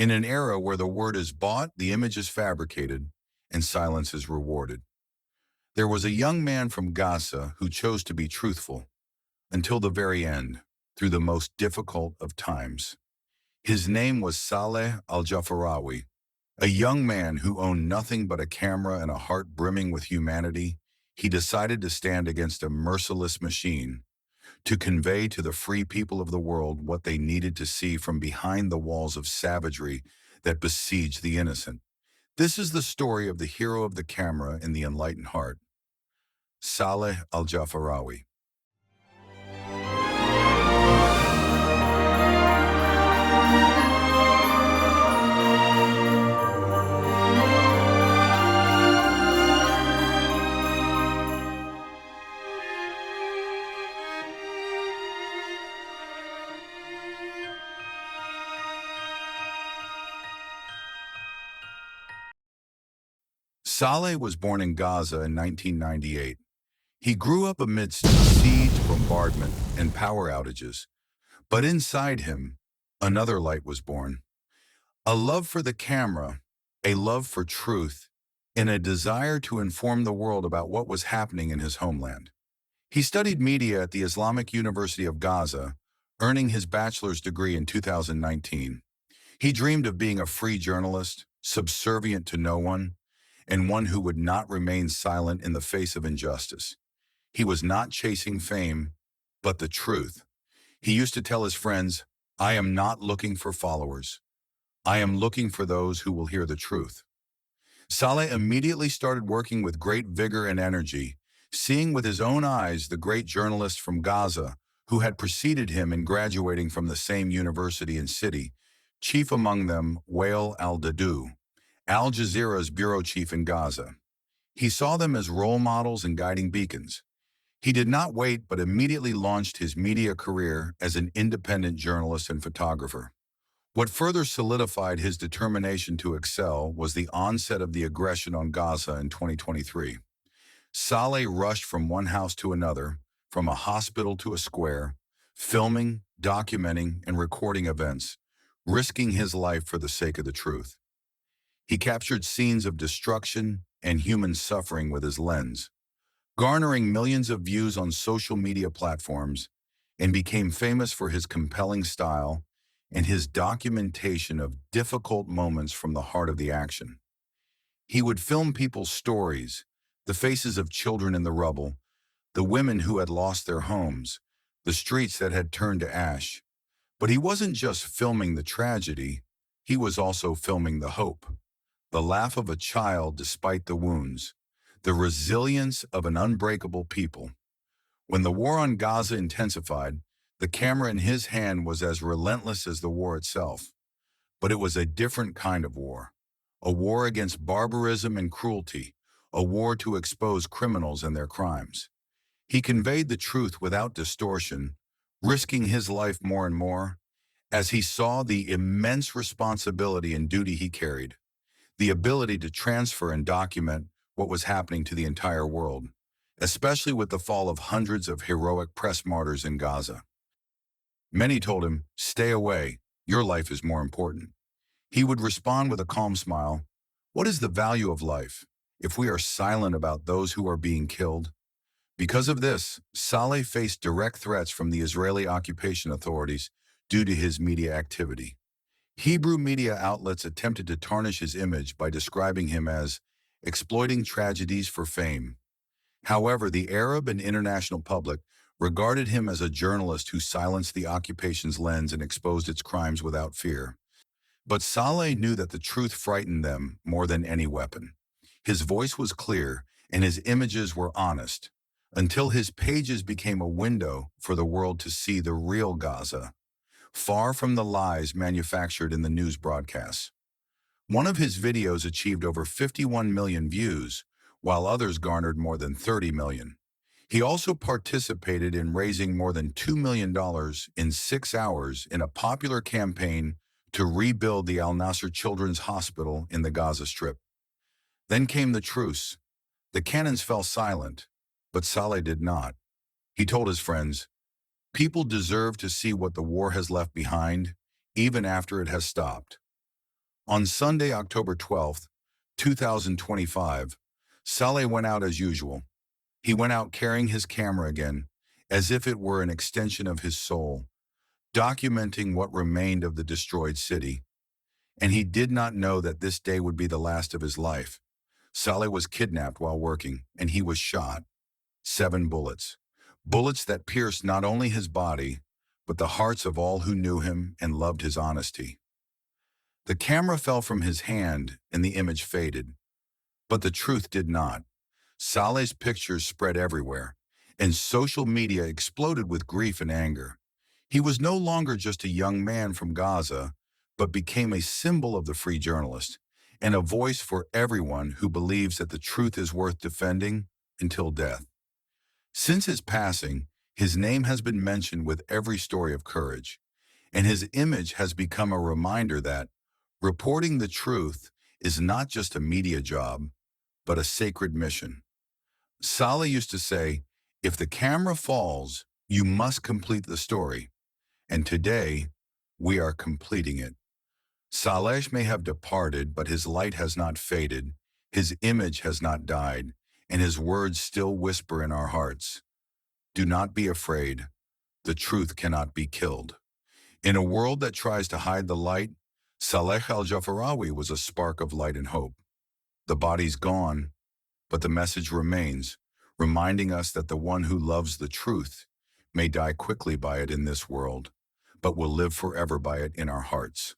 In an era where the word is bought, the image is fabricated, and silence is rewarded. There was a young man from Gaza who chose to be truthful until the very end, through the most difficult of times. His name was Saleh Al-Ja'afrawi, a young man who owned nothing but a camera and a heart brimming with humanity. He decided to stand against a merciless machine, to convey to the free people of the world what they needed to see from behind the walls of savagery that besieged the innocent. This is the story of the hero of the camera and the enlightened heart, Saleh Al-Ja'afrawi. Saleh was born in Gaza in 1998. He grew up amidst siege, bombardment, and power outages. But inside him, another light was born. A love for the camera, a love for truth, and a desire to inform the world about what was happening in his homeland. He studied media at the Islamic University of Gaza, earning his bachelor's degree in 2019. He dreamed of being a free journalist, subservient to no one, and one who would not remain silent in the face of injustice. He was not chasing fame, but the truth. He used to tell his friends, "I am not looking for followers. I am looking for those who will hear the truth." Saleh immediately started working with great vigor and energy, seeing with his own eyes the great journalists from Gaza who had preceded him in graduating from the same university and city, chief among them Wael al-Dahdouh, Al Jazeera's bureau chief in Gaza. He saw them as role models and guiding beacons. He did not wait, but immediately launched his media career as an independent journalist and photographer. What further solidified his determination to excel was the onset of the aggression on Gaza in 2023. Saleh rushed from one house to another, from a hospital to a square, filming, documenting, and recording events, risking his life for the sake of the truth. He captured scenes of destruction and human suffering with his lens, garnering millions of views on social media platforms, and became famous for his compelling style and his documentation of difficult moments from the heart of the action. He would film people's stories, the faces of children in the rubble, the women who had lost their homes, the streets that had turned to ash. But he wasn't just filming the tragedy, he was also filming the hope, the laugh of a child despite the wounds, the resilience of an unbreakable people. When the war on Gaza intensified, the camera in his hand was as relentless as the war itself. But it was a different kind of war, a war against barbarism and cruelty, a war to expose criminals and their crimes. He conveyed the truth without distortion, risking his life more and more, as he saw the immense responsibility and duty he carried, the ability to transfer and document what was happening to the entire world, especially with the fall of hundreds of heroic press martyrs in Gaza. Many told him, "Stay away, your life is more important." He would respond with a calm smile, "What is the value of life if we are silent about those who are being killed?" Because of this, Saleh faced direct threats from the Israeli occupation authorities due to his media activity. Hebrew media outlets attempted to tarnish his image by describing him as exploiting tragedies for fame. However, the Arab and international public regarded him as a journalist who silenced the occupation's lens and exposed its crimes without fear. But Saleh knew that the truth frightened them more than any weapon. His voice was clear and his images were honest, until his pages became a window for the world to see the real Gaza, far from the lies manufactured in the news broadcasts. One of his videos achieved over 51 million views, while others garnered more than 30 million. He also participated in raising more than $2 million in 6 hours in a popular campaign to rebuild the Al-Nasser Children's Hospital in the Gaza Strip. Then came the truce. The cannons fell silent, but Saleh did not. He told his friends, "People deserve to see what the war has left behind, even after it has stopped." On Sunday, October 12th, 2025, Saleh went out as usual. He went out carrying his camera again, as if it were an extension of his soul, documenting what remained of the destroyed city. And he did not know that this day would be the last of his life. Saleh was kidnapped while working, and he was shot. 7 bullets. Bullets that pierced not only his body, but the hearts of all who knew him and loved his honesty. The camera fell from his hand and the image faded, but the truth did not. Saleh's pictures spread everywhere, and social media exploded with grief and anger. He was no longer just a young man from Gaza, but became a symbol of the free journalist, and a voice for everyone who believes that the truth is worth defending until death. Since his passing, his name has been mentioned with every story of courage, and his image has become a reminder that reporting the truth is not just a media job, but a sacred mission. Saleh used to say, if the camera falls, you must complete the story. And today, we are completing it. Saleh may have departed, but his light has not faded, his image has not died, and his words still whisper in our hearts. Do not be afraid. The truth cannot be killed. In a world that tries to hide the light, Saleh Al-Ja'afrawi was a spark of light and hope. The body's gone, but the message remains, reminding us that the one who loves the truth may die quickly by it in this world, but will live forever by it in our hearts.